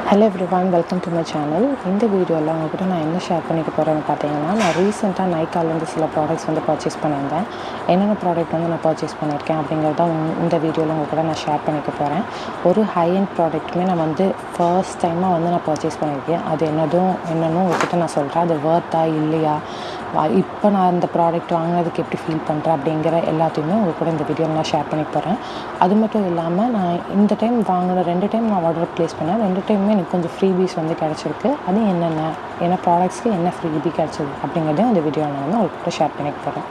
Hello everyone, welcome to my channel. இந்த வீடியோவில் உங்கள்கிட்ட நான் என்ன ஷேர் பண்ணிக்க போகிறேன்னு பார்த்தீங்கன்னா, நான் ரீசெண்டாக நைக்காலேருந்து சில ப்ராடக்ட்ஸ் வந்து பர்ச்சேஸ் பண்ணியிருந்தேன். என்னென்ன ப்ராடக்ட் வந்து நான் பர்ச்சேஸ் பண்ணியிருக்கேன் அப்படிங்கிறத இந்த வீடியோவில் உங்கள்கிட்ட நான் ஷேர் பண்ணிக்க போகிறேன். ஒரு ஹை எண்ட் ப்ராடக்ட்டுமே நான் வந்து ஃபர்ஸ்ட் டைமாக வந்து நான் பர்ச்சேஸ் பண்ணியிருக்கேன். அது என்னன்னு உங்கள்கிட்ட நான் சொல்கிறேன். அது வர்த்தா இல்லையா, இப்போ நான் அந்த ப்ராடக்ட் வாங்கினதுக்கு எப்படி ஃபீல் பண்ணுறேன் அப்படிங்கிற எல்லாத்தையுமே உங்கள் கூட இந்த வீடியோவில் நான் ஷேர் பண்ணிக்க போகிறேன். அது மட்டும் இல்லாமல் நான் இந்த டைம் வாங்கின 2 டைம் நான் ஆர்டர் ப்ளேஸ் பண்ணேன். 2 டைமுமே எனக்கு கொஞ்சம் ஃப்ரீபீஸ் வந்து கிடச்சிருக்கு. அது என்ன ப்ராடக்ட்ஸ்க்கு என்ன ஃப்ரீபி கிடச்சிது அப்படிங்கிறதையும் இந்த வீடியோவில் நான் வந்து உங்களுக்கு கூட ஷேர் பண்ணிக்க போகிறேன்.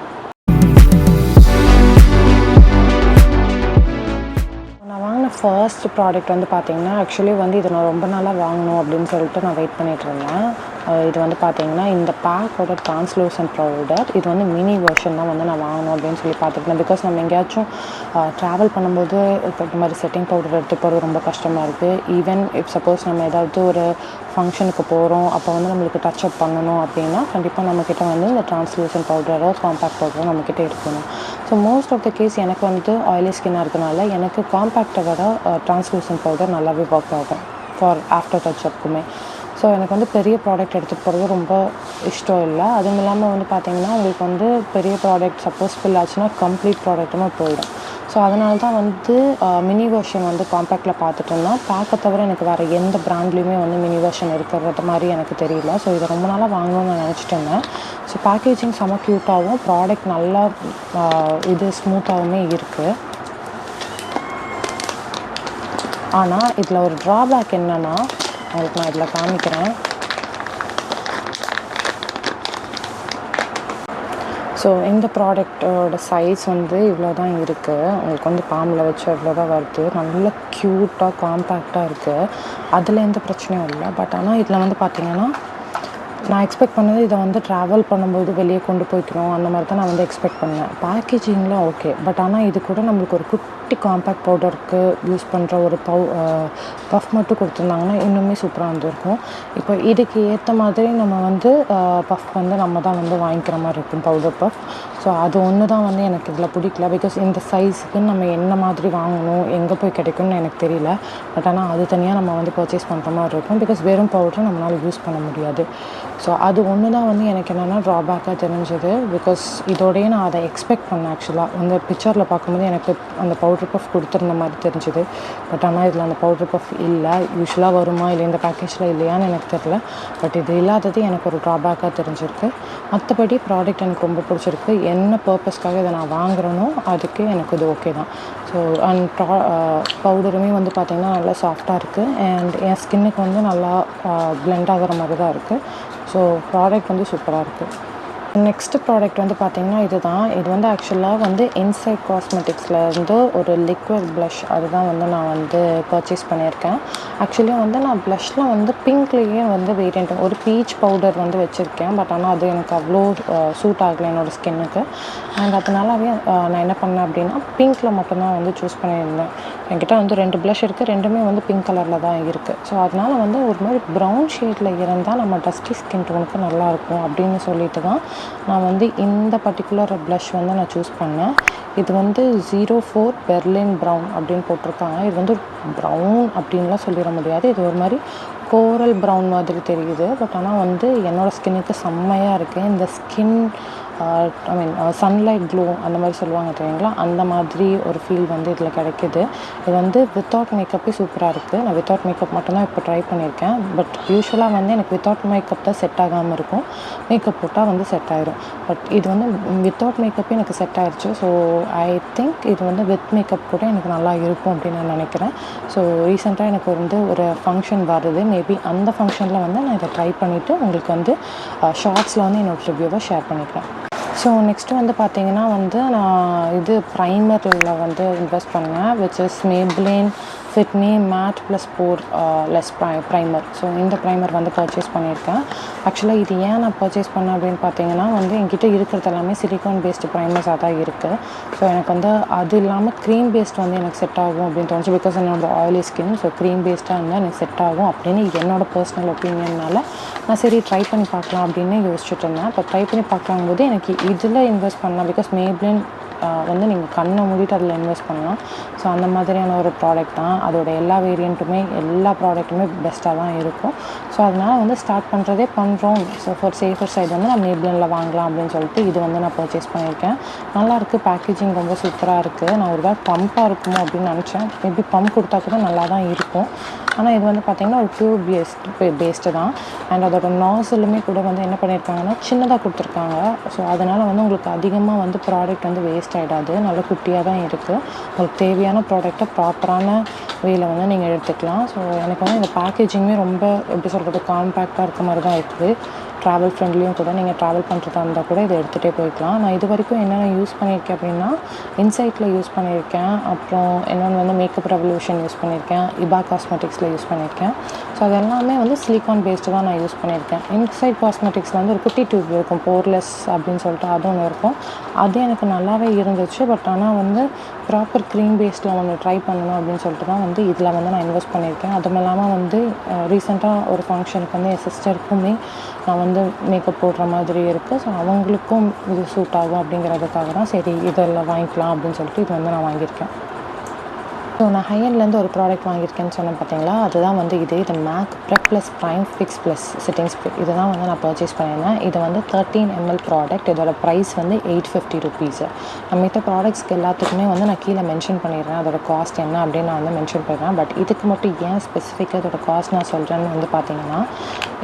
நான் வாங்கின ஃபர்ஸ்ட் ப்ராடக்ட் வந்து பார்த்திங்கன்னா, ஆக்சுவலி வந்து இதை நான் ரொம்ப நாளாக வாங்கணும் அப்படின்னு சொல்லிட்டு நான் வெயிட் பண்ணிகிட்டு இருந்தேன். இது வந்து பார்த்திங்கன்னா, இந்த பேக்கோட ட்ரான்ஸ்லூசன்ட் பவுடர். இது வந்து மினி வெர்ஷன் தான் வந்து நான் வாங்கணும் அப்படின்னு சொல்லி பார்த்துருந்தேன். பிகாஸ் நம்ம எங்கேயாச்சும் ட்ராவல் பண்ணும்போது இப்போ இந்த மாதிரி செட்டிங் பவுடர் எடுத்து போகிறது ரொம்ப கஷ்டமாக இருக்குது. ஈவன் இப் சப்போஸ் நம்ம ஏதாவது ஒரு ஃபங்க்ஷனுக்கு போகிறோம், அப்போ வந்து நம்மளுக்கு டச் அப் பண்ணணும் அப்படின்னா கண்டிப்பாக நம்மக்கிட்ட வந்து இந்த ட்ரான்ஸ்லூசன்ட் பவுடரோ காம்பேக்ட் பவுடரோ நம்மக்கிட்ட இருக்கணும். So most of the case எனக்கு வந்து ஆயிலி ஸ்கின்னாக இருக்கனால எனக்கு காம்பேக்டை விட ட்ரான்ஸ்லூசன்ட் பவுடர் நல்லாவே ஒர்க் ஆகும் ஃபார் ஆஃப்டர் டச் அப்புமே. ஸோ எனக்கு வந்து பெரிய ப்ராடக்ட் எடுத்துகிட்டு போகிறது ரொம்ப இஷ்டம் இல்லை. அதுவும் இல்லாமல் வந்து பார்த்திங்கன்னா, உங்களுக்கு வந்து பெரிய ப்ராடக்ட் சப்போஸ் ஃபில் ஆச்சுன்னா கம்ப்ளீட் ப்ராடக்ட்டுமே போயிடும். ஸோ அதனால தான் வந்து மினி வெர்ஷன் வந்து காம்பேக்டில் பார்த்துட்டு இருந்தேன். பேக்கை தவிர எனக்கு வேறு எந்த ப்ராண்ட்லேயுமே வந்து மினி வெர்ஷன் இருக்கிறது மாதிரி எனக்கு தெரியல. ஸோ இதை ரொம்ப நாளாக வாங்கணும்னு நான் நினச்சிட்டு இருந்தேன். ஸோ பேக்கேஜிங் செம்ம க்யூட்டாகவும் ப்ராடக்ட் நல்லா ஸ்மூத்தாகவுமே இருக்குது. ஆனால் இதில் ஒரு ட்ராபேக் என்னென்னா, உங்களுக்கு நான் இதில் காமிக்கிறேன். ஸோ இந்த ப்ராடக்டோட சைஸ் வந்து இவ்வளோ தான் இருக்குது. உங்களுக்கு வந்து பாம்பில் வச்சு இவ்வளோ தான் வருது. நல்ல க்யூட்டாக காம்பேக்டாக இருக்குது. அதில் எந்த பிரச்சனையும் இல்லை. பட் ஆனால் இதில் வந்து பார்த்திங்கன்னா, நான் எக்ஸ்பெக்ட் பண்ணது இதை வந்து ட்ராவல் பண்ணும்போது வெளியே கொண்டு போய்க்கணும் அந்த மாதிரி தான் நான் வந்து எக்ஸ்பெக்ட் பண்ணேன். பேக்கேஜிங்லாம் ஓகே. பட் ஆனால் இது கூட நம்மளுக்கு ஒரு குட்டி காம்பேக்ட் பவுடருக்கு யூஸ் பண்ணுற ஒரு பஃப் மட்டும் கொடுத்துருந்தாங்கன்னா இன்னுமே சூப்பராக வந்துருக்கும். இப்போ இதுக்கு ஏற்ற மாதிரி நம்ம வந்து பஃப் வந்து நம்ம தான் வந்து வாங்கிக்கிற மாதிரி இருக்கும், பவுடர் பஃப். ஸோ அது ஒன்று தான் வந்து எனக்கு இதில் பிடிக்கல. பிகாஸ் இந்த சைஸுக்கு நம்ம என்ன மாதிரி வாங்கணும், எங்கே போய் கிடைக்கும்னு எனக்கு தெரியல. பட் ஆனால் அது தனியாக நம்ம வந்து பர்ச்சேஸ் பண்ணுற மாதிரி இருக்கும். பிகாஸ் வெறும் பவுடர் நம்மளால் யூஸ் பண்ண முடியாது. ஸோ அது ஒன்று தான் வந்து எனக்கு என்னென்னா ட்ராபேக்காக தெரிஞ்சது. பிகாஸ் இதோடையே நான் அதை எக்ஸ்பெக்ட் பண்ணேன். ஆக்சுவலாக அந்த பிக்சரில் பார்க்கும்போது எனக்கு அந்த பவுடர் பஃப் கொடுத்துருந்த மாதிரி தெரிஞ்சுது. பட் ஆனால் இதில் அந்த பவுடர் பஃப் இல்லை. யூஸ்வலாக வருமா இல்லை இந்த பேக்கேஜில் இல்லையான்னு எனக்கு தெரியல. பட் இது இல்லாதது எனக்கு ஒரு ட்ராபேக்காக தெரிஞ்சிருக்கு. மற்றபடி ப்ராடக்ட் எனக்கு ரொம்ப பிடிச்சிருக்கு. என்ன பர்பஸ்க்காக இதை நான் வாங்குறேனோ அதுக்கு எனக்கு இது ஓகே தான். ஸோ அண்ட் பவுடருமே வந்து பார்த்திங்கன்னா நல்லா சாஃப்டாக இருக்குது. அண்ட் என் ஸ்கின்னுக்கு வந்து நல்லா பிளெண்ட் ஆகிற மாதிரி தான் இருக்குது. ஸோ ப்ராடக்ட் வந்து சூப்பராக இருக்குது. நெக்ஸ்ட்டு ப்ராடக்ட் வந்து பார்த்திங்கன்னா இது வந்து ஆக்சுவலாக வந்து இன்சைட் காஸ்மெட்டிக்ஸ்லேருந்து ஒரு லிக்விட் ப்ளஷ். அதுதான் வந்து நான் வந்து பர்ச்சேஸ் பண்ணியிருக்கேன். ஆக்சுவலி வந்து நான் ப்ளஷில் வந்து பிங்க்லேயே வந்து வேரியண்ட் ஒரு பீச் பவுடர் வந்து வச்சுருக்கேன். பட் ஆனால் அது எனக்கு அவ்வளோ சூட் ஆகலை என்னோடய ஸ்கின்னுக்கு. அண்ட் அதனாலவே நான் என்ன பண்ணேன் அப்படின்னா, பிங்க்கில் மட்டும்தான் வந்து சூஸ் பண்ணியிருந்தேன். என்கிட்ட வந்து 2 ப்ளஷ் இருக்குது. 2மே வந்து பிங்க் கலரில் தான் இருக்குது. ஸோ அதனால் வந்து ஒரு மாதிரி ப்ரௌன் ஷேடில் இருந்தால் நம்ம டஸ்டி ஸ்கின் டோனுக்கு நல்லாயிருக்கும் அப்படின்னு சொல்லிட்டு தான் நான் வந்து இந்த பர்டிகுலர் ப்ளஷ் வந்து நான் சூஸ் பண்ணேன். இது வந்து 04 பெர்லின் ப்ரௌன் அப்படின்னு போட்டிருக்காங்க. இது வந்து ப்ரௌன் அப்படின்லாம் சொல்லிட முடியாது. இது ஒரு மாதிரி கோரல் ப்ரௌன் மாதிரி தெரியுது. பட் ஆனால் வந்து என்னோடய ஸ்கின்னுக்கு செம்மையாக இருக்குது. இந்த ஸ்கின் சன்லைட் க்ளோ அந்த மாதிரி சொல்லுவாங்க தெரியுங்களா, அந்த மாதிரி ஒரு ஃபீல் வந்து இதில் கிடைக்கிது. இது வந்து வித்தவுட் மேக்கப்பே சூப்பராக இருக்குது. நான் வித்தவுட் மேக்கப் மட்டும்தான் இப்போ ட்ரை பண்ணியிருக்கேன். பட் யூஸ்வலாக வந்து எனக்கு வித்தவுட் மேக்கப் தான் செட் ஆகாமல் இருக்கும். மேக்கப் போட்டால் வந்து செட் ஆகிடும். பட் இது வந்து வித்தவுட் மேக்கப்பே எனக்கு செட் ஆகிடுச்சு. ஸோ ஐ திங்க் இது வந்து வித் மேக்கப் கூட எனக்கு நல்லா இருக்கும் அப்படின்னு நான் நினைக்கிறேன். ஸோ ரீசெண்டாக எனக்கு வந்து ஒரு ஃபங்க்ஷன் வருது. மேபி அந்த ஃபங்க்ஷனில் வந்து நான் இதை ட்ரை பண்ணிவிட்டு உங்களுக்கு வந்து ஷார்ட்ஸில் வந்து என்னோடய ரிவ்யூவை ஷேர் பண்ணிக்கிறேன். ஸோ நெக்ஸ்ட்டு வந்து பார்த்திங்கன்னா வந்து நான் இது ப்ரைமரில் வந்து இன்வெஸ்ட் பண்ணேன். Which is Maybelline fit me matte plus poreless primer. So இந்த ப்ரைமர் வந்து பர்ச்சேஸ் பண்ணியிருக்கேன். ஆக்சுவலாக இது ஏன் நான் பர்ச்சேஸ் பண்ணேன் அப்படின்னு பார்த்தீங்கன்னா வந்து என்கிட்ட இருக்கிறது எல்லாமே சிலிக்கான் பேஸ்டு ப்ரைமர்ஸாக தான் இருக்குது. ஸோ எனக்கு வந்து அது இல்லாமல் க்ரீம் பேஸ்ட் வந்து எனக்கு செட் ஆகும் அப்படின்னு தோணுச்சு. பிகாஸ் என்னோட ஆயிலி ஸ்கின். ஸோ க்ரீம் பேஸ்டாக இருந்தால் எனக்கு செட் ஆகும் அப்படின்னு என்னோடய பர்சனல் ஒப்பீனியனால் நான் சரி ட்ரை பண்ணி பார்க்கலாம் அப்படின்னு யோசிச்சுட்டு இருந்தேன். இப்போ ட்ரை பண்ணி பார்க்கலாம்போது எனக்கு இதில் இன்வெஸ்ட் பண்ணலாம். பிகாஸ் மேப்ளின் வந்து நீங்கள் கண்ணை மூடிட்டு அதில் இன்வெஸ்ட் பண்ணலாம். ஸோ அந்த மாதிரியான ஒரு ப்ராடக்ட் தான். அதோட எல்லா வேரியண்ட்டுமே எல்லா ப்ராடக்ட்டுமே பெஸ்ட்டாக தான் இருக்கும். ஸோ அதனால் வந்து ஸ்டார்ட் பண்ணுறதே பண்ணுறோம். ஸோ ஃபார் சேஃபர் சைடு வந்து நான் மேப்ளினில் வாங்கலாம் அப்படின்னு சொல்லிட்டு இது வந்து நான் பர்ச்சேஸ் பண்ணியிருக்கேன். நல்லாயிருக்கு, பேக்கேஜிங் ரொம்ப சூப்பராக இருக்குது. நான் ஒரு வேளை பம்பாக இருக்குமோ அப்படின்னு நினச்சேன். மேபி பம்ப் கொடுத்தா கூட நல்லா தான் இருக்கும். ஆனால் இது வந்து பார்த்திங்கன்னா ஒரு டியூப் பேஸ்டு தான். அண்ட் அதோட நாசலுமே கூட வந்து என்ன பண்ணியிருக்காங்கன்னா சின்னதாக கொடுத்துருக்காங்க. ஸோ அதனால் வந்து உங்களுக்கு அதிகமாக வந்து ப்ராடக்ட் வந்து வேஸ்ட் ஆகிடாது. நல்ல குட்டியாக தான் இருக்குது. உங்களுக்கு தேவையான ப்ராடக்டை ப்ராப்பரான வேயில் வந்து நீங்கள் எடுத்துக்கலாம். ஸோ எனக்கு வந்து இந்த பேக்கேஜிங்குமே ரொம்ப எப்படி சொல்கிறது காம்பேக்டாக இருக்க மாதிரி தான் இருக்குது. ட்ராவல் ஃப்ரெண்ட்லியும் கூட நீங்கள் ட்ராவல் பண்ணுறதா இருந்தால் கூட இதை எடுத்துகிட்டே போய்க்கலாம். நான் இது வரைக்கும் என்னென்ன யூஸ் பண்ணியிருக்கேன் அப்படின்னா இன்சைட்டில் யூஸ் பண்ணியிருக்கேன். அப்புறம் இன்னொன்று வந்து மேக்கப் ரெவல்யூஷன் யூஸ் பண்ணியிருக்கேன். இபா காஸ்மெட்டிக்ஸில் யூஸ் பண்ணியிருக்கேன். ஸோ அது எல்லாமே வந்து சிலிக்கான் பேஸ்டு தான் நான் யூஸ் பண்ணியிருக்கேன். இன்சைட் காஸ்மெட்டிக்ஸில் வந்து ஒரு குட்டி டியூப் இருக்கும், போர்லெஸ் அப்படின்னு சொல்லிட்டு அது ஒன்று இருக்கும். அது எனக்கு நல்லாவே இருந்துச்சு. பட் ஆனால் வந்து ப்ராப்பர் க்ரீம் பேஸ்டில் ஒன்று ட்ரை பண்ணணும் அப்படின்னு சொல்லிட்டு தான் வந்து இதில் வந்து நான் இன்வெஸ்ட் பண்ணியிருக்கேன். அதுவும் இல்லாமல் வந்து ரீசெண்டாக ஒரு ஃபங்க்ஷனுக்கு வந்து என் சிஸ்டருக்குமே நான் வந்து மேக்கப் போடுற மாதிரி இருக்குது. ஸோ அவங்களுக்கும் இது சூட் ஆகும் அப்படிங்கிறதுக்காக தான் சரி இதில் வாங்கிக்கலாம் அப்படின்னு சொல்லிட்டு இது வந்து நான் வாங்கியிருக்கேன். ஸோ நான் ஹையண்ட்லேருந்து ஒரு ப்ராடக்ட் வாங்கியிருக்கேன்னு சொன்னேன் பார்த்தீங்களா, அதுதான் வந்து இது make prep plus prime fix plus setting spray. இதுதான் வந்து நான் பர்ச்சேஸ் பண்ணியிருந்தேன். இது வந்து 13 ml ப்ராடக்ட். இதோட ப்ரைஸ் வந்து 850 ருபீஸு. நான் மித்த ப்ராடக்ட்ஸ்க்கு எல்லாத்துக்குமே வந்து நான் கீழே மென்ஷன் பண்ணிடுறேன் அதோட காஸ்ட் என்ன அப்படின்னு நான் வந்து மென்ஷன் பண்ணுறேன். பட் இதுக்கு மட்டும் ஏன் ஸ்பெசிஃபிக்காக இதோட காஸ்ட் நான் சொல்கிறேன்னு வந்து பார்த்தீங்கன்னா,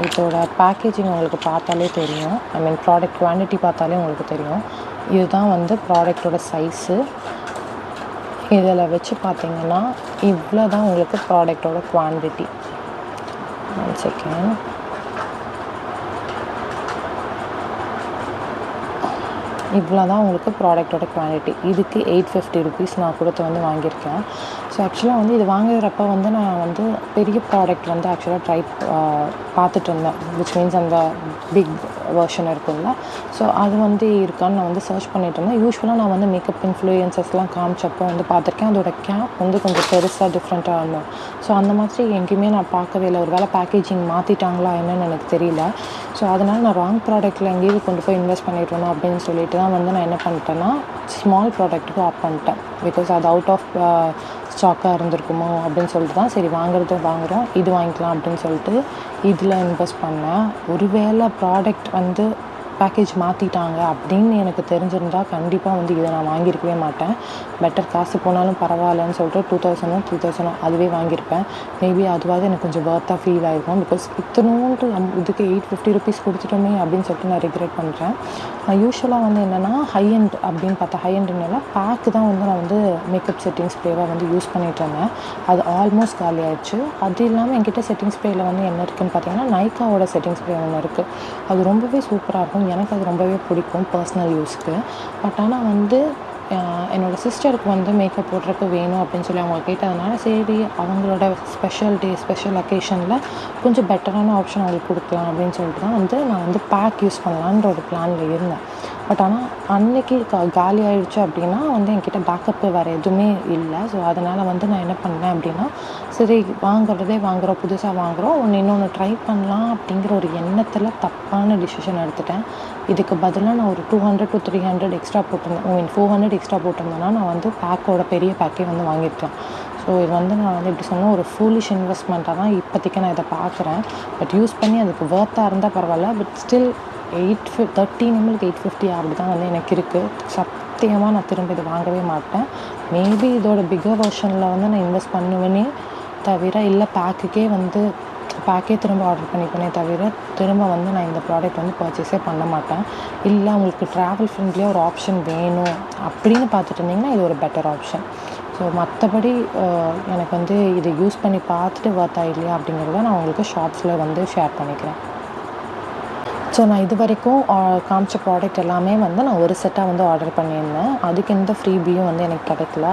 இதோட பேக்கேஜிங் உங்களுக்கு பார்த்தாலே தெரியும். ஐ மீன் ப்ராடக்ட் குவான்டிட்டி பார்த்தாலே உங்களுக்கு தெரியும். இதுதான் வந்து ப்ராடக்டோட சைஸு. இதில் வச்சு பார்த்தீங்கன்னா இவ்வளோ தான் உங்களுக்கு ப்ராடக்டோட குவான்டிட்டி. 1 செகண்ட். இவ்வளோ தான் உங்களுக்கு ப்ராடக்டோட குவாலிட்டி. இதுக்கு 850 ருபீஸ் நான் கொடுத்து வந்து வாங்கியிருக்கேன். ஸோ ஆக்சுவலாக வந்து இது வாங்குறப்ப வந்து நான் வந்து பெரிய ப்ராடக்ட் வந்து ஆக்சுவலாக பார்த்துட்டு இருந்தேன். விச் மீன்ஸ் அந்த பிக் வெர்ஷன் இருக்கும்ல, ஸோ அது வந்து இருக்கான்னு நான் வந்து சர்ச் பண்ணிட்டு இருந்தேன். யூஸ்வலாக நான் வந்து மேக்கப் இன்ஃப்ளூயன்சஸ்லாம் காமிச்சப்போ வந்து பார்த்துருக்கேன். அதோட கேப் வந்து கொஞ்சம் பெருசாக டிஃப்ரெண்ட்டாக இருந்தோம். ஸோ அந்த மாதிரி எங்கேயுமே நான் பார்க்கவே இல்லை. ஒரு வேளை பேக்கேஜிங் மாற்றிட்டாங்களா என்னன்னு எனக்கு தெரியல. ஸோ அதனால் நான் ராங் ப்ராடக்ட்டில் எங்கேயும் கொண்டு போய் இன்வெஸ்ட் பண்ணிட்டோம் அப்படின்னு சொல்லிட்டு தான் வந்து நான் என்ன பண்ணிட்டேன்னா ஸ்மால் ப்ராடக்ட்டுக்கு ஆப் பண்ணிட்டேன். பிகாஸ் அது அவுட் ஆஃப் ஸ்டாக்காக இருந்திருக்குமோ அப்படின்னு சொல்லிட்டு தான் சரி வாங்குகிறோம் இது வாங்கிக்கலாம் அப்படின்னு சொல்லிட்டு இதில் இன்வெஸ்ட் பண்ணேன். ஒருவேளை ப்ராடக்ட் வந்து பேக்கேஜ் மாற்றிட்டாங்க அப்படின்னு எனக்கு தெரிஞ்சிருந்தால் கண்டிப்பாக வந்து இதை நான் வாங்கியிருக்கவே மாட்டேன். பெட்டர் காசு போனாலும் பரவாயில்லன்னு சொல்லிட்டு 2000 அதுவே வாங்கியிருப்பேன். மேபி அதுவாவது எனக்கு கொஞ்சம் வர்த்தாக ஃபீல் ஆகிருக்கும். பிகாஸ் இத்தனோண்டு இதுக்கு 850 ருபீஸ் கொடுத்துட்டோமே அப்படின்னு சொல்லிட்டு நான் ரிக்ரெட் பண்ணுறேன். யூஸ்வலாக வந்து என்னென்னா ஹையண்ட் அப்படின்னு பார்த்தா ஹையண்ட்னால பேக்கு தான் வந்து நான் வந்து மேக்கப் செட்டிங் ஸ்ப்ரேவாக வந்து யூஸ் பண்ணிகிட்டு இருந்தேன். அது ஆல்மோஸ்ட் காலி ஆயிடுச்சு. அது இல்லாமல் என்கிட்ட செட்டிங் ஸ்ப்ரேயில் வந்து என்ன இருக்குதுன்னு பார்த்தீங்கன்னா நைக்காவோட செட்டிங் ஸ்ப்ரே ஒன்று இருக்குது. அது ரொம்பவே சூப்பராக இருக்கும். எனக்கு அது ரொம்பவே பிடிக்கும் பர்சனல் யூஸ்க்கு. பட் ஆனால் வந்து என்னோடய சிஸ்டருக்கு வந்து மேக்கப் போடுறதுக்கு வேணும் அப்படின்னு சொல்லி அவங்க கேட்டதுனால சரி அவங்களோட ஸ்பெஷல் அக்கேஷனில் கொஞ்சம் பெட்டரான ஆப்ஷன் அவங்களுக்கு கொடுக்கலாம் அப்படின்னு சொல்லிட்டு தான் வந்து நான் வந்து பேக் யூஸ் பண்ணலான்ற ஒரு பிளானில் இருந்தேன். பட் ஆனால் அன்றைக்கி காலி ஆகிடுச்சு அப்படின்னா வந்து என்கிட்ட பேக்கப்பு வேறு எதுவுமே இல்லை. ஸோ அதனால் வந்து நான் என்ன பண்ணேன் அப்படின்னா சரி வாங்குகிறோம் புதுசாக வாங்குகிறோம் இன்னொன்று ட்ரை பண்ணலாம் அப்படிங்கிற ஒரு எண்ணத்தில் தப்பான டிசிஷன் எடுத்துட்டேன். இதுக்கு பதிலாக நான் ஒரு 200 to 300 எக்ஸ்ட்ரா போட்டிருந்தேன். 400 எக்ஸ்ட்ரா போட்டிருந்தேன்னா நான் வந்து பெரிய பேக்கே வந்து வாங்கியிருக்கேன். ஸோ இது வந்து நான் வந்து எப்படி சொன்னால் ஒரு ஃபூலிஷ் இன்வெஸ்ட்மெண்ட்டாக தான் இப்போதைக்கு நான் இதை பார்க்குறேன். பட் யூஸ் பண்ணி அதுக்கு வர்த்தாக இருந்தால் பரவாயில்ல. பட் ஸ்டில் 13 ml 850 அப்படி தான் வந்து எனக்கு இருக்குது. சத்தியமாக நான் திரும்ப இதை வாங்கவே மாட்டேன். மேபி இதோட பிக்கர் வெர்ஷனில் வந்து நான் இன்வெஸ்ட் பண்ணுவேனே தவிர இல்லை பேக்கே திரும்ப ஆர்டர் பண்ணிப்பேனே தவிர திரும்ப வந்து நான் இந்த ப்ராடக்ட் வந்து பர்ச்சேஸே பண்ண மாட்டேன். இல்லை உங்களுக்கு ட்ராவல் ஃப்ரெண்ட்லியாக ஒரு ஆப்ஷன் வேணும் அப்படின்னு பார்த்துட்டு இருந்தீங்கன்னா இது ஒரு பெட்டர் ஆப்ஷன். ஸோ மற்றபடி எனக்கு வந்து இதை யூஸ் பண்ணி பார்த்துட்டு வர்த்தா இல்லையா அப்படிங்கிறத நான் உங்களுக்கு ஷார்ட்ஸில் வந்து ஷேர் பண்ணிக்கிறேன். ஸோ நான் இது வரைக்கும் காமிச்ச ப்ராடக்ட் எல்லாமே வந்து நான் ஒரு செட்டாக வந்து ஆர்டர் பண்ணியிருந்தேன். அதுக்கு எந்த ஃப்ரீபியும் வந்து எனக்கு கிடைக்கல.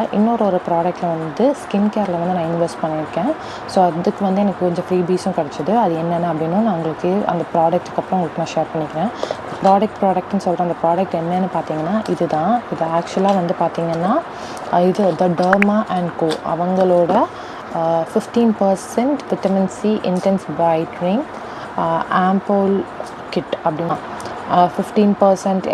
ஒரு ப்ராடக்ட்டில் வந்து ஸ்கின் கேரில் வந்து நான் இன்வெஸ்ட் பண்ணியிருக்கேன். ஸோ அதுக்கு வந்து எனக்கு கொஞ்சம் ஃப்ரீபீஸும் கிடச்சிது. அது என்னென்ன அப்படின்னு நான் உங்களுக்கு அந்த ப்ராடக்ட்டுக்கு அப்புறம் உங்களுக்கு நான் ஷேர் பண்ணிக்கிறேன். ப்ராடக்ட்னு சொல்கிறேன். அந்த ப்ராடக்ட் என்னென்னு பார்த்தீங்கன்னா இது ஆக்சுவலாக வந்து பார்த்தீங்கன்னா இது த டர்மா அண்ட் கோ அவங்களோட 15% vitamin C intense brightening ampoule kit அப்படின்னா 15%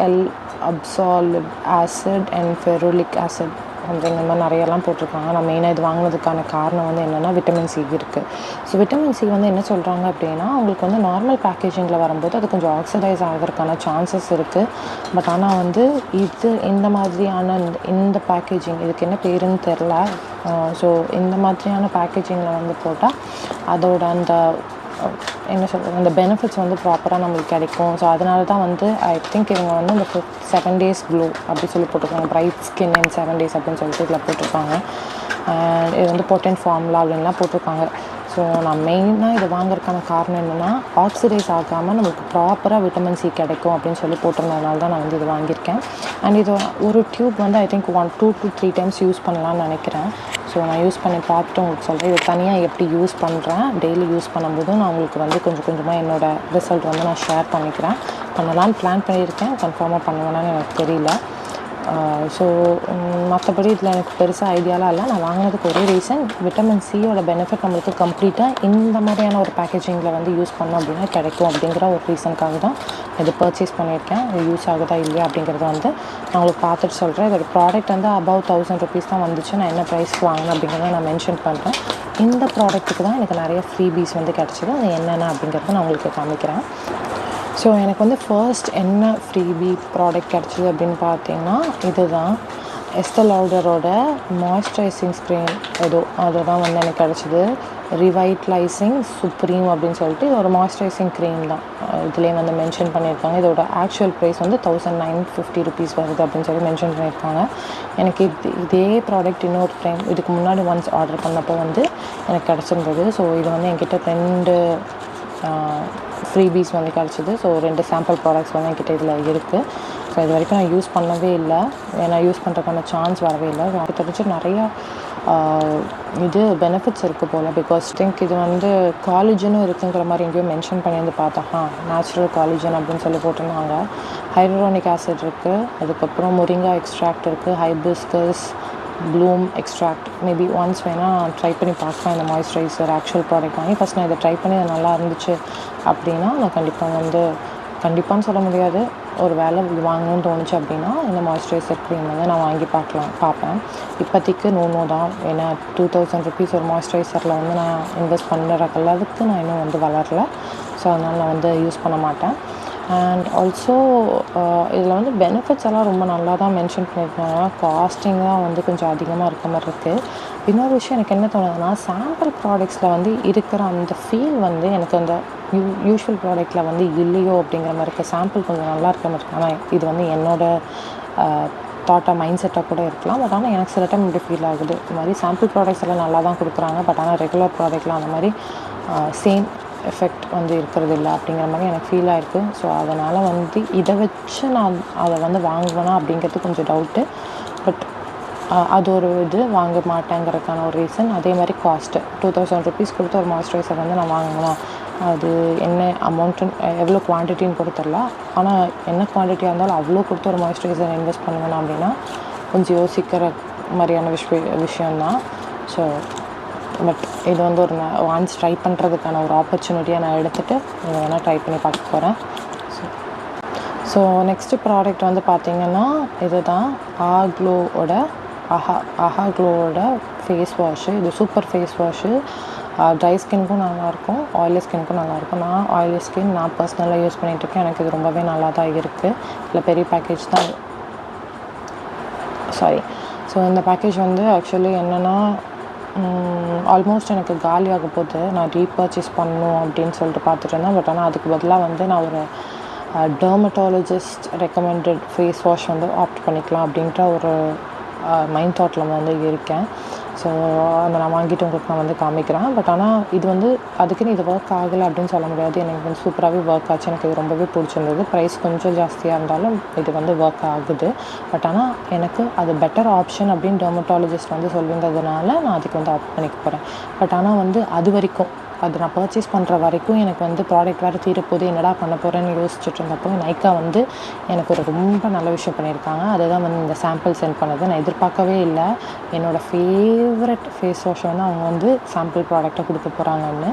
அப்சாலிக் ஆசிட் அண்ட் ஃபெருலிக் ஆசிட் அந்த மாதிரி நிறையெல்லாம் போட்டிருக்காங்க. நான் மெயினாக இது வாங்கினதுக்கான காரணம் வந்து என்னென்னா விட்டமின் சி இருக்குது. ஸோ விட்டமின் சி வந்து என்ன சொல்கிறாங்க அப்படின்னா, உங்களுக்கு வந்து நார்மல் பேக்கேஜிங்கில் வரும்போது அது கொஞ்சம் ஆக்சிடைஸ் ஆகிறதுக்கான சான்சஸ் இருக்குது. பட் ஆனால் வந்து இது இந்த மாதிரியான இந்த பேக்கேஜிங், இதுக்கு என்ன பேருன்னு தெரில. ஸோ இந்த மாதிரியான பேக்கேஜிங்கில் வந்து போட்டால் அதோட அந்த என்ன சொல்கிறது, அந்த பெனிஃபிட்ஸ் வந்து ப்ராப்பராக நம்மளுக்கு கிடைக்கும். ஸோ அதனால தான் வந்து ஐ திங்க் இவங்க வந்து இந்த 7 days க்ளோ அப்படி சொல்லி போட்டிருக்காங்க. பிரைட் ஸ்கின் இன் 7 days அப்படின்னு சொல்லிட்டு இதில் போட்டிருக்காங்க. இது வந்து பொட்டன்ட் ஃபார்முலா அப்படின்லாம் போட்டிருக்காங்க. ஸோ நான் மெயினாக இதை வாங்குறதுக்கான காரணம் என்னென்னா, ஆக்சிடைஸ் ஆகாமல் நம்மளுக்கு ப்ராப்பராக விட்டமின் சி கிடைக்கும் அப்படின்னு சொல்லி போட்டிருந்ததுனால தான் நான் வந்து இது வாங்கியிருக்கேன். அண்ட் இது ஒரு டியூப் வந்து I think 2 to 3 times use பண்ணலான்னு நினைக்கிறேன். ஸோ நான் யூஸ் பண்ணி பார்த்துட்டு உங்களுக்கு சொல்கிறேன். இது தனியாக எப்படி யூஸ் பண்ணுறேன், டெய்லி யூஸ் பண்ணும்போதும் நான் உங்களுக்கு வந்து கொஞ்சம் கொஞ்சமாக என்னோடய ரிசல்ட் வந்து நான் ஷேர் பண்ணலான்னு பிளான் பண்ணியிருக்கேன். கன்ஃபார்மாக பண்ணுவேன்னு எனக்கு தெரியல. ஸோ மற்றபடி இதில் எனக்கு பெருசாக ஐடியாலாம் இல்லை. நான் வாங்கினதுக்கு ஒரே ரீசன், விட்டமின் சியோட பெனிஃபிட் நம்மளுக்கு கம்ப்ளீட்டாக இந்த மாதிரியான ஒரு பேக்கேஜிங்கில் வந்து யூஸ் பண்ணோம் அப்படின்னா கிடைக்கும் அப்படிங்கிற ஒரு ரீசனுக்காக தான் இது பர்ச்சேஸ் பண்ணியிருக்கேன். இது யூஸ் ஆகுதா இல்லையா அப்படிங்கிறத வந்து நான் உங்களுக்கு பார்த்துட்டு சொல்கிறேன். இதோட ப்ராடக்ட் வந்து அபவ் 1000 rupees தான் வந்துச்சு. நான் என்ன ப்ரைஸ்க்கு வாங்கினேன் அப்படிங்கிறத நான் மென்ஷன் பண்ணுறேன். இந்த ப்ராடக்ட்டுக்கு தான் எனக்கு நிறைய ஃப்ரீபீஸ் வந்து கிடச்சிது. அது என்னென்ன அப்படிங்கிறத நான் உங்களுக்கு காமிக்கிறேன். ஸோ எனக்கு வந்து ஃபர்ஸ்ட் என்ன ஃப்ரீபி ப்ராடக்ட் கிடச்சிது அப்படின்னு பார்த்தீங்கன்னா, இது தான் எஸ்தே லாடரோட மாய்ஸ்சரைசிங் ஸ்க்ரீன். அதுதான் வந்து எனக்கு கிடச்சிது. ரிவைட்லைசிங் சுப்ரீம் அப்படின்னு சொல்லிட்டு இது ஒரு மாய்ஸ்சரைசிங் க்ரீம் தான். இதுலேயே வந்து மென்ஷன் பண்ணியிருக்காங்க. இதோட ஆக்சுவல் ப்ரைஸ் வந்து 1950 rupees வருது அப்படின்னு சொல்லி மென்ஷன் பண்ணியிருக்காங்க. எனக்கு இதே ப்ராடக்ட் இன்னொரு டைம் இதுக்கு முன்னாடி ஒன்ஸ் ஆர்டர் பண்ணப்போ வந்து எனக்கு கிடச்சிருந்தது. ஸோ இது வந்து என்கிட்ட 2 ஃப்ரீபீஸ் வந்து கிடச்சிது. ஸோ 2 சாம்பிள் ப்ராடக்ட்ஸ் வந்து என்கிட்ட இதில் இருக்குது. ஸோ இது வரைக்கும் நான் யூஸ் பண்ணவே இல்லை. ஏன்னா யூஸ் பண்ணுறதுக்கான சான்ஸ் வரவே இல்லை. எனக்கு தெரிஞ்சு நிறையா இது பெனிஃபிட்ஸ் இருக்குது போல். பிகாஸ் திங்க் இது வந்து காலேஜனும் இருக்குங்கிற மாதிரி எங்கேயோ மென்ஷன் பண்ணியிருந்து பார்த்தா நேச்சுரல் காலேஜன் அப்படின்னு சொல்லி போட்டிருந்தாங்க. ஹைலூரானிக் ஆசிட் இருக்குது, அதுக்கப்புறம் மொரிங்கா எக்ஸ்ட்ராக்ட் இருக்குது, hibiscus Bloom extract. Maybe once வேணால் ட்ரை பண்ணி பார்க்கலாம் இந்த மாய்ஸ்சரைசர் ஆக்சுவல் ப்ராடக்ட் வாங்கி. ஃபஸ்ட் நான் இதை ட்ரை பண்ணி அது நல்லா இருந்துச்சு அப்படின்னா நான் கண்டிப்பான்னு சொல்ல முடியாது, ஒரு வேளை இது வாங்கணும்னு தோணுச்சு அப்படின்னா இந்த மாய்ஸ்சரைசர் க்ரீம் வந்து நான் வாங்கி பார்ப்பேன். இப்போதைக்கு நோ தான். ஏன்னா 2000 rupees ஒரு மாய்ஸ்சரைசரில் வந்து நான் இன்வெஸ்ட் பண்ணுற அளவுக்கு நான் இன்னும் வந்து வளரல. ஸோ அதனால் நான் வந்து யூஸ் பண்ண மாட்டேன். அண்ட் ஆல்சோ இதில் வந்து பெனிஃபிட்ஸ் எல்லாம் ரொம்ப நல்லா தான் மென்ஷன் பண்ணியிருக்காங்க. காஸ்டிங் தான் வந்து கொஞ்சம் அதிகமாக இருக்க மாதிரி இருக்குது. இன்னொரு விஷயம் எனக்கு என்ன தோணுதுன்னா, சாம்பிள் ப்ராடக்ட்ஸில் வந்து இருக்கிற அந்த ஃபீல் வந்து எனக்கு அந்த யூஷுவல் ப்ராடக்ட்டில் வந்து இல்லையோ அப்படிங்கிற மாதிரி இருக்குது. சாம்பிள் கொஞ்சம் நல்லா இருக்க மாதிரி இருக்குது. ஆனால் இது வந்து என்னோடய தாட்டாக மைண்ட் செட்டாக கூட இருக்கலாம். பட் ஆனால் எனக்கு சில டைம் இப்படி ஃபீல் ஆகுது. இது மாதிரி சாம்பிள் ப்ராடக்ட்ஸ் எல்லாம் நல்லா தான் கொடுக்குறாங்க. பட் ஆனால் ரெகுலர் ப்ராடக்ட்லாம் அந்த மாதிரி சேம் எஃபெக்ட் வந்து இருக்கிறது இல்லை அப்படிங்கிற மாதிரி எனக்கு ஃபீல் ஆகிருக்கு. ஸோ அதனால் வந்து இதை வச்சு நான் அதை வந்து வாங்குவேனா அப்படிங்கிறது கொஞ்சம் டவுட்டு. பட் அது ஒரு இது வாங்க மாட்டேங்கிறதுக்கான ஒரு ரீசன். அதே மாதிரி காஸ்ட்டு 2000 rupees கொடுத்து ஒரு மாய்ஸ்சரைசர் வந்து நான் வாங்கணும். அது என்ன அமௌண்ட்டு எவ்வளோ குவான்டிட்டின்னு கூட தெரில. ஆனால் என்ன குவான்டிட்டியாக இருந்தாலும் அவ்வளோ கொடுத்து ஒரு மாய்ஸ்சரைசர் இன்வெஸ்ட் பண்ணுவேன் அப்படின்னா கொஞ்சம் யோசிக்கிற மாதிரியான விஷயந்தான். ஸோ பட் இது வந்து ஒரு ஒன்ஸ் ட்ரை பண்ணுறதுக்கான ஒரு ஆப்பர்ச்சுனிட்டியாக நான் எடுத்துகிட்டு இதை வேணால் ட்ரை பண்ணி பார்க்க போகிறேன். ஸோ நெக்ஸ்ட்டு ப்ராடக்ட் வந்து பார்த்திங்கன்னா இது தான் ஆஹா க்ளோவோட ஃபேஸ் வாஷு. இது சூப்பர் ஃபேஸ் வாஷு. ட்ரை ஸ்கின்னுக்கும் நல்லாயிருக்கும், ஆயிலி ஸ்கின்னுக்கும் நல்லாயிருக்கும். நான் ஆயிலி ஸ்கின் நான் பர்சனலாக யூஸ் பண்ணிகிட்ருக்கேன். எனக்கு இது ரொம்பவே நல்லா தான் இருக்குது. இதில் பெரிய பேக்கேஜ் தான். ஸோ இந்த பேக்கேஜ் வந்து ஆக்சுவலி என்னென்னா ஆல்மோஸ்ட் எனக்கு காலியாக போகுது. நான் ரீபர்ச்சேஸ் பண்ணணும் அப்படின்னு சொல்லிட்டு பார்த்துட்டு இருந்தேன். பட் ஆனால் அதுக்கு பதிலாக வந்து நான் ஒரு டெர்மட்டாலஜிஸ்ட் ரெக்கமெண்டட் ஃபேஸ் வாஷ் வந்து ஆப்ட் பண்ணிக்கலாம் அப்படின்ற ஒரு மைண்ட் தாட்டில் வந்து இருக்கேன். ஸோ அதை நான் வாங்கிட்டு உங்களுக்கு நான் வந்து காமிக்கிறேன். பட் ஆனால் இது வந்து அதுக்குன்னு இது ஒர்க் ஆகலை அப்படின்னு சொல்ல முடியாது. எனக்கு வந்து சூப்பராகவே ஒர்க் ஆச்சு. எனக்கு இது ரொம்பவே பிடிச்சிருந்தது. ப்ரைஸ் கொஞ்சம் ஜாஸ்தியாக இருந்தாலும் இது வந்து ஒர்க் ஆகுது. பட் ஆனால் எனக்கு அது பெட்டர் ஆப்ஷன் அப்படின்னு டெர்மட்டாலஜிஸ்ட் வந்து சொல்லியிருந்ததுனால நான் அதுக்கு வந்து ஆப்ட் பண்ணிக்க போகிறேன். பட் ஆனால் வந்து அது வரைக்கும் அது நான் பர்ச்சேஸ் பண்ணுற வரைக்கும் எனக்கு வந்து ப்ராடக்ட் வேறு தீரப்போது என்னடா பண்ண போகிறேன்னு யோசிச்சுட்டு இருந்தப்போ நைக்கா வந்து எனக்கு ஒரு ரொம்ப நல்ல விஷயம் பண்ணியிருக்காங்க. அதுதான் வந்து இந்த சாம்பிள் சென்ட் பண்ணது. நான் எதிர்பார்க்கவே இல்லை. என்னோடய ஃபேவரட் ஃபேஸ் வாஷை வந்து அவங்க வந்து சாம்பிள் ப்ராடக்டாக கொடுக்க போகிறாங்கன்னு.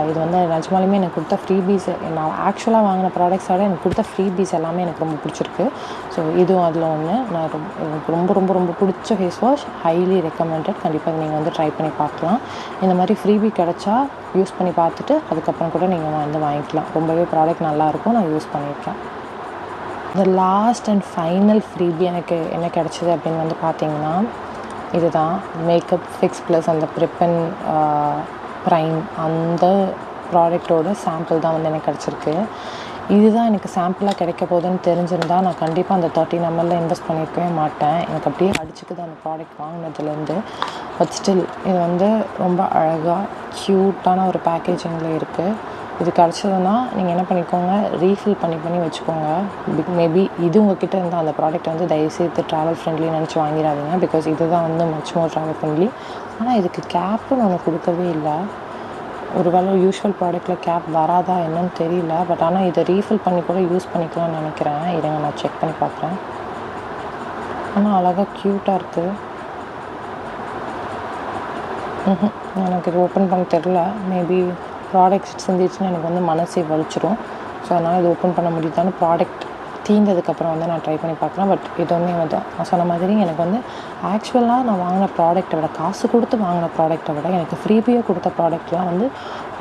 இது வந்து நிஜமாலுமே எனக்கு கொடுத்த ஃப்ரீபீஸ், நான் ஆக்சுவலாக வாங்கின ப்ராடக்ட்ஸோட எனக்கு கொடுத்த ஃப்ரீபீஸ் எல்லாமே எனக்கு ரொம்ப பிடிச்சிருக்கு. ஸோ இதுவும் அதில் ஒன்று. நான் எனக்கு ரொம்ப ரொம்ப ரொம்ப பிடிச்ச ஃபேஸ் வாஷ், ஹைலி ரெக்கமெண்டட். கண்டிப்பாக நீங்கள் வந்து ட்ரை பண்ணி பார்க்கலாம். இந்த மாதிரி ஃப்ரீபி கிடச்சா யூஸ் பண்ணி பார்த்துட்டு அதுக்கப்புறம் கூட நீங்கள் வந்து வாங்கிக்கலாம். ரொம்பவே ப்ராடக்ட் நல்லாயிருக்கும், நான் யூஸ் பண்ணியிருக்கேன். இந்த லாஸ்ட் அண்ட் ஃபைனல் ஃப்ரீபி எனக்கு என்ன கிடச்சிது அப்படின்னு வந்து பார்த்திங்கன்னா, இதுதான் மேக்கப் ஃபிக்ஸ் ப்ளஸ் அந்த ப்ரிப்பன் ப்ரைம் அந்த ப்ராடக்டோட சாம்பிள் தான் வந்து எனக்கு கிடச்சிருக்கு. இதுதான் எனக்கு சாம்பிளாக கிடைக்க போகுதுன்னு தெரிஞ்சிருந்தா நான் கண்டிப்பாக அந்த 13 ml இன்வெஸ்ட் பண்ணியிருக்கவே மாட்டேன். எனக்கு அப்படியே அடிச்சுக்குது அந்த ப்ராடக்ட் வாங்கினதுலேருந்து. பட் ஸ்டில் இது வந்து ரொம்ப அழகாக க்யூட்டான ஒரு பேக்கேஜிங்கில் இருக்குது. இது கிடச்சதுன்னா நீங்கள் என்ன பண்ணிக்கோங்க, ரீஃபில் பண்ணி வச்சுக்கோங்க. மேபி இது உங்கள்கிட்ட இருந்தால் அந்த ப்ராடக்ட் வந்து தயவுசெய்து ட்ராவல் ஃப்ரெண்ட்லி நினச்சி வாங்கிடாதீங்க. பிகாஸ் இதுதான் வந்து மச் மோர் ட்ராவல் ஃப்ரெண்ட்லி. ஆனால் இதுக்கு கேப்புன்னு ஒன்று கொடுக்கவே இல்லை. ஒரு வேளை யூஷுவல் ப்ராடக்ட்டில் கேப் வராதா என்னன்னு தெரியல. பட் ஆனால் இதை ரீஃபில் பண்ணி கூட யூஸ் பண்ணிக்கலாம்னு நினைக்கிறேன். இருங்க நான் செக் பண்ணி பார்க்குறேன். ஆனால் அழகாக க்யூட்டாக இருக்குது. எனக்கு இது ஓப்பன் பண்ண தெரில. மேபி ப்ராடக்ட்ஸ் சிந்திச்சுன்னா எனக்கு வந்து மனசே வலிச்சிடும். ஸோ அதனால் இது ஓப்பன் பண்ண முடியுதான்னு ப்ராடக்ட் தீர்ந்ததுக்கப்புறம் வந்து நான் ட்ரை பண்ணி பார்க்குறேன். பட் இது வந்து வந்து நான் சொன்ன மாதிரி எனக்கு வந்து ஆக்சுவலாக நான் வாங்கின ப்ராடக்ட்டை விட, காசு கொடுத்து வாங்கின ப்ராடக்ட்டை விட எனக்கு ஃப்ரீபியாக கொடுத்த ப்ராடக்ட்லாம் வந்து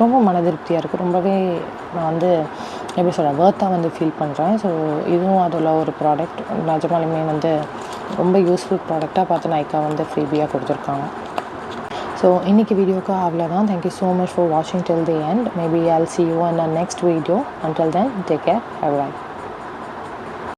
ரொம்ப மனதிருப்தியாக இருக்குது. ரொம்பவே நான் வந்து எப்படி சொல்கிறேன், வர்த்தாக வந்து ஃபீல் பண்ணுறேன். ஸோ இதுவும் அதில் ஒரு ப்ராடக்ட் நிஜமாலுமே வந்து ரொம்ப யூஸ்ஃபுல் ப்ராடக்டாக பார்த்து நைக்கா வந்து ஃப்ரீபியாக கொடுத்துருக்காங்க. ஸோ இன்றைக்கி வீடியோக்கு அவ்வளோதான். தேங்க்யூ ஸோ மச் ஃபார் வாட்சிங் till the end. Maybe I'll see you in the next video. Until then, take care. Bye bye.